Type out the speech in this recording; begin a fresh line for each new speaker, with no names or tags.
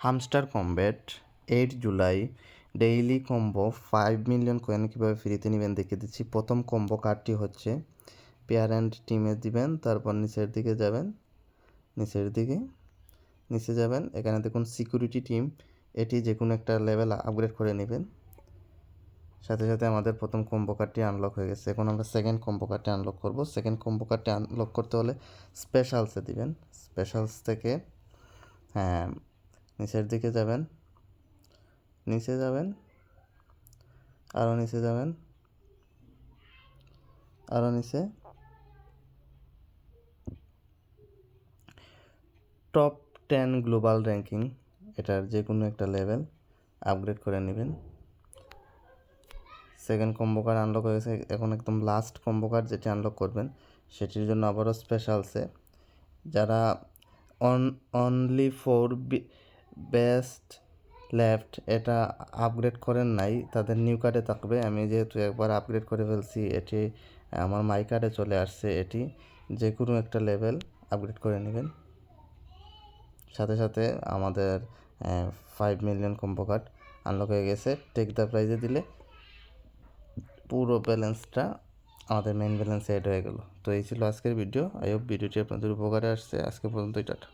Hamster combat 8 July daily combo 5 million coin কীভাবে ফ্রিতে নেবেন দেখিয়ে দিচ্ছি। প্রথম কম্বো কার্ডটি হচ্ছে পেয়ার অ্যান্ড টিমে দিবেন, তারপর নিচের দিকে যাবেন, নিচে যাবেন, এখানে দেখুন সিকিউরিটি টিম, এটি যে কোনো একটা লেভেল আপগ্রেড করে নেবেন। সাথে সাথে আমাদের প্রথম কম্বো কার্ডটি আনলক হয়ে গেছে। এখন আমরা সেকেন্ড কম্বো কার্ডটি আনলক করব। সেকেন্ড কম্বো কার্ডটি আনলক করতে হলে স্পেশালসে দিবেন। স্পেশালস থেকে নিচের দিকে যাবেন, আরও নিচে টপ 10 গ্লোবাল র্যাঙ্কিং, এটার যে কোনো একটা লেভেল আপগ্রেড করে নেবেন। সেকেন্ড কম্বো কার্ড আনলক হয়ে গেছে। এখন একদম লাস্ট কম্বো কার্ড যেটি আনলক করবেন সেটির জন্য আবারও স্পেশালসে যারা অনলি ফর বেস্ট লেফট এটা আপগ্রেড করেন নাই তাদের নিউ কার্ডে থাকবে। আমি যেহেতু একবার আপগ্রেড করে ফেলছি, এটি আমার মাই কার্ডে চলে আসছে। এটি যে কোনো একটা লেভেল আপগ্রেড করে নেবেন। সাথে সাথে আমাদের 5 মিলিয়ন কম্বো কার্ড আনলক হয়ে গেছে। টেক দ্য প্রাইজে দিলে পুরো ব্যালেন্সটা আমাদের মেইন ব্যালেন্সে অ্যাড হয়ে গেল। তো এই ছিল আজকের ভিডিও। আই হোপ ভিডিওটি আপনাদের উপকারে আসছে। আজকে পর্যন্তই, টাটা।